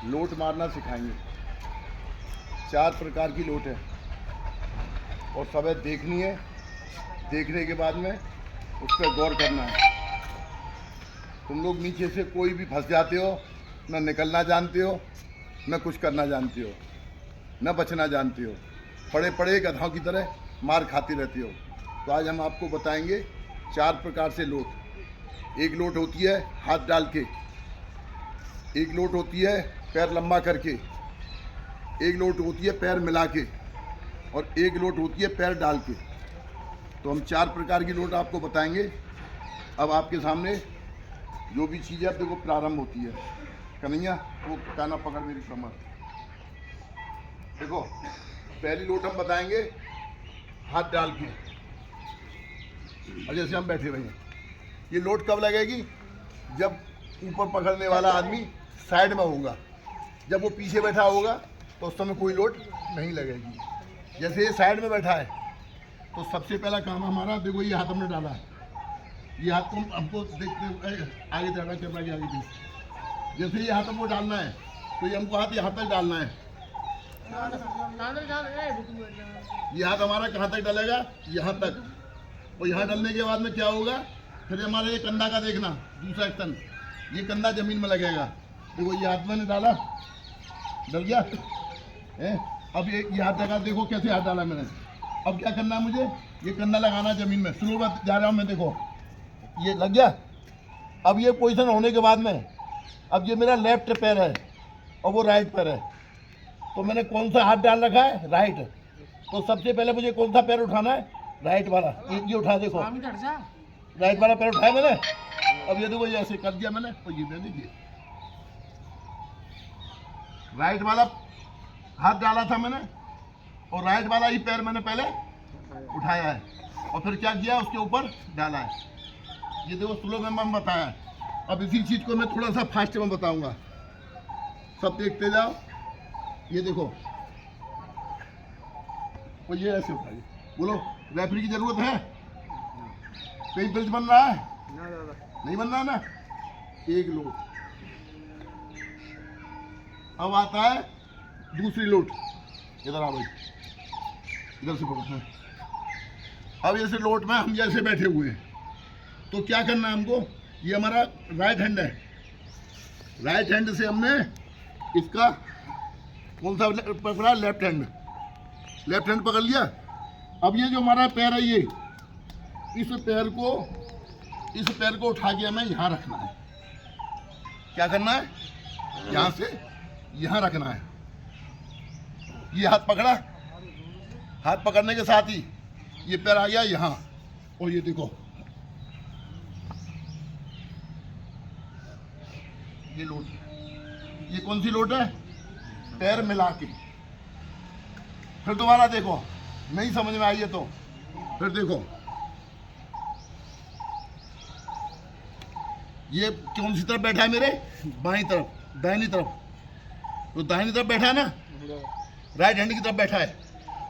लोट मारना सिखाएंगे। 4 प्रकार की लोट है और सब देखनी है। देखने के बाद में उस पर गौर करना है। तुम लोग नीचे से कोई भी फंस जाते हो, न निकलना जानते हो, न कुछ करना जानते हो, न बचना जानते हो। पड़े पड़े गधाओं की तरह मार खाते रहते हो। तो आज हम आपको बताएंगे 4 प्रकार से लोट। एक लोट होती है हाथ डाल के, एक लोट होती है पैर लंबा करके, एक लोट होती है पैर मिला के, और एक लोट होती है पैर डाल के। तो हम 4 प्रकार की लोट आपको बताएंगे। अब आपके सामने जो भी चीज़ें अब देखो प्रारंभ होती है। कन्हैया वो काना पकड़ मेरी कमर। देखो पहली लोट हम बताएंगे हाथ डाल के। और जैसे हम बैठे हुए हैं, ये लोट कब लगेगी? जब ऊपर पकड़ने वाला आदमी साइड में होगा। जब वो पीछे बैठा होगा तो उस समय कोई लोट नहीं लगेगी। जैसे ये साइड में बैठा है तो सबसे पहला काम हमारा, देखो ये हाथ हमने डाला है, ये हाथ को हमको देखते आगे जाना, कैमरा के आगे भी। जैसे ये हाथ हमको डालना है तो ये हमको हाथ यहाँ तक डालना है। ये हाथ हमारा कहाँ तक डलेगा? यहाँ तक। और यहाँ डलने के बाद में क्या होगा? फिर हमारे ये कंधा का देखना, दूसरा स्तन, ये कंधा जमीन में लगेगा। देखो ये हाथ मैंने डाला, डल गया है। अब ये हाथ लगा, देखो कैसे हाथ डाला मैंने। अब क्या करना है मुझे? ये कंधा लगाना जमीन में। स्लो में जा रहा हूँ मैं, देखो ये लग गया। अब ये पोजीशन होने के बाद में, अब ये मेरा लेफ्ट पैर है और वो राइट पैर है। तो मैंने कौन सा हाथ डाल रखा है? राइट। तो सबसे पहले मुझे कौन सा पैर उठाना है? राइट वाला। ये उठा, देखो राइट वाला पैर उठाया मैंने। अब ये देखो ये ऐसे कर दिया मैंने, तो ये देखिए राइट वाला हाथ डाला था मैंने और राइट वाला ही पैर मैंने पहले उठाया है और फिर क्या किया? उसके ऊपर डाला है। ये देखो स्लो में मैंने बताया है। अब इसी चीज़ को मैं थोड़ा सा फास्ट में बताऊंगा, सब देखते जाओ। ये देखो, तो ये ऐसे उठाइए। बोलो रेफरी की जरूरत है? कहीं ब्रिज बन रहा है? नहीं बन रहा ना। एक लोट। अब आता है दूसरी लोट। इधर आ भाई, इधर से पकड़। अब ऐसे लोट में हम जैसे बैठे हुए हैं तो क्या करना है हमको? ये हमारा राइट हैंड है। राइट हैंड से हमने इसका कौन सा पकड़ा? Left hand. लेफ्ट हैंड पकड़ लिया। अब ये जो हमारा पैर है, ये इस पैर को उठा के हमें यहाँ रखना है। क्या करना है? यहाँ से यहाँ रखना है। ये हाथ पकड़ा, हाथ पकड़ने के साथ ही ये पैर आ गया यहाँ। और ये देखो ये लोट, ये कौन सी लोट है? पैर मिला के। फिर दोबारा देखो, नहीं समझ में आई है तो फिर देखो, ये कौन सी तरफ बैठा है? मेरे बाईं तरफ, दाहिनी तरफ। तो दाहिनी तरफ बैठा है ना, राइट हैंड की तरफ बैठा है।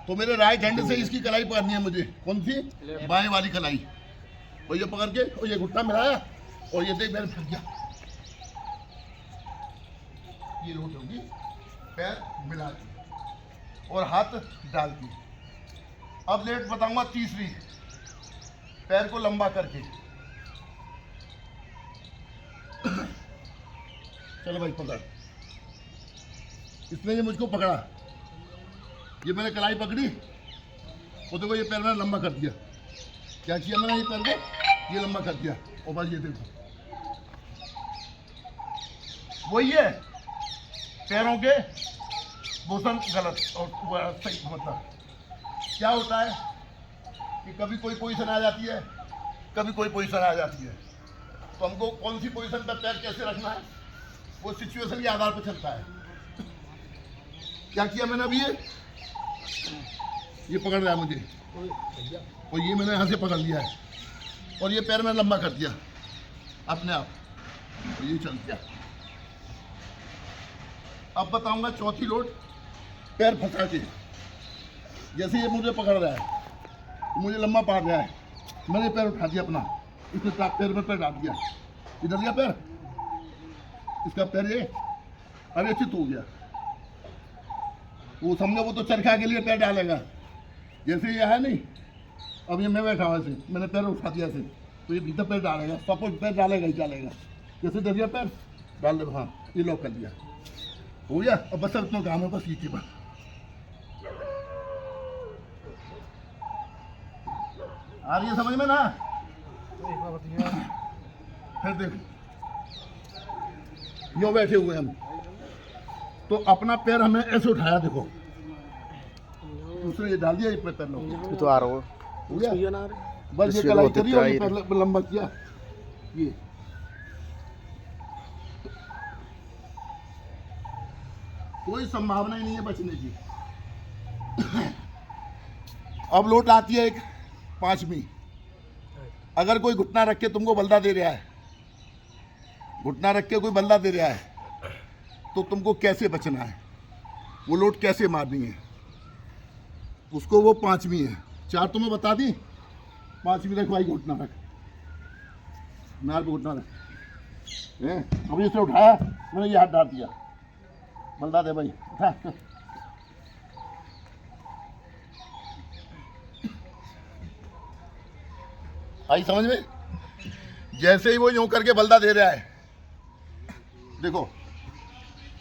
तो मेरे राइट हैंड से इसकी कलाई पकड़नी है मुझे। कौन सी? बाएं वाली कलाई। और ये पकड़ के और ये घुटना मिलाया और ये देख मैंने फंस गया। ये लोट होगी पैर मिला के और हाथ डाल के। अब लेट बताऊंगा तीसरी, पैर को लंबा करके। चलो भाई पकड़। इसने ये मुझको पकड़ा, ये मैंने कलाई पकड़ी, वो देखो ये पैर मैंने लंबा कर दिया। क्या किया मैंने? ये पैर को ये लंबा कर दिया और बस ये देखो वही है। पैरों के पोषण गलत और सही। मतलब क्या होता है कि कभी कोई पोजीशन आ जाती है, कभी कोई पोजीशन आ जाती है। तो हमको कौन सी पोजीशन पर पैर कैसे रखना है, वो सिचुएशन के आधार पर चलता है। क्या किया मैंने? अभी ये पकड़ रहा है मुझे और ये मैंने यहाँ से पकड़ लिया है और ये पैर मैंने लंबा कर दिया अपने आप, तो ये चल गया। अब बताऊंगा चौथी लोट, पैर फंसा के। जैसे ये मुझे पकड़ रहा है, मुझे लंबा पार रहा है, मैंने पैर उठा दिया अपना, इसने पैर में पैर डाल दिया, इधर लिया पैर, इसका पैर ये अभी अच्छी तो हो गया। वो समझो वो तो चरखा के लिए पैर डालेगा, जैसे ये है नहीं। अब ये मैं बैठा हुआ ऐसे, मैंने पैर उठा दिया ऐसे, तो ये भीतर पैर डालेगा, सपोज पैर डालेगा ही डालेगा। जैसे दे दिया पैर डाल दे, हाँ ये लॉक कर दिया, हो गया। अब बस अब इतना काम है, बस ये बात। आ रही है समझ में ना? फिर देखो यो बैठे हुए हम, तो अपना पैर हमें ऐसे उठाया, देखो दूसरे ये डाल दिया, ये पैर लो तो आ रहा हो गया। बस ये कलाई करी और ये पैर लंबा किया, ये कोई संभावना ही नहीं है बचने की। अब लोट आती है एक 5वीं। अगर कोई घुटना रख के तुमको बल्दा दे रहा है, घुटना रख के कोई बल्दा दे रहा है, तो तुमको कैसे बचना है, वो लोट कैसे मारनी है उसको, वो 5वीं है। 4 तुम्हें बता दी, 5वीं रख भाई, घुटना रख, नार पे घुटना रख। अभी इसे उठाया मैंने, ये हाथ डाल दिया, बल्दा दे भाई, उठा। आई समझ में? जैसे ही वो यूं करके बल्दा दे रहा है, देखो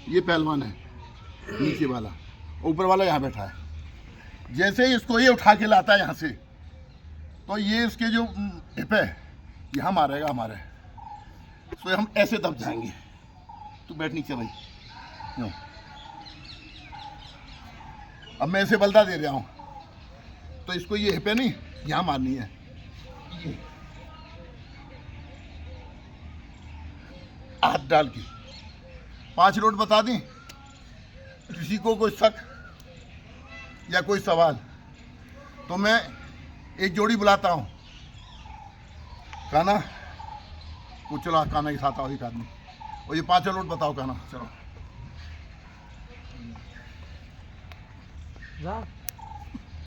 ये पहलवान है नीचे वाला, ऊपर वाला यहाँ बैठा है। जैसे ही इसको ये उठा के लाता है यहाँ से, तो ये इसके जो हिप है यहाँ मारेगा हमारे, तो हम ऐसे दब जाएंगे। तू बैठ नीचे भाई, यूं। अब मैं ऐसे बल्दा दे रहा हूँ, तो इसको ये हिप है नहीं, यहाँ मारनी है। हाथ डाल के 5 लोट बता दी। किसी को कोई शक या कोई सवाल, तो मैं एक जोड़ी बुलाता हूँ, काना वो चलो, काना के साथ आओ एक आदमी, और ये 5 लोट बताओ काना, चलो जा।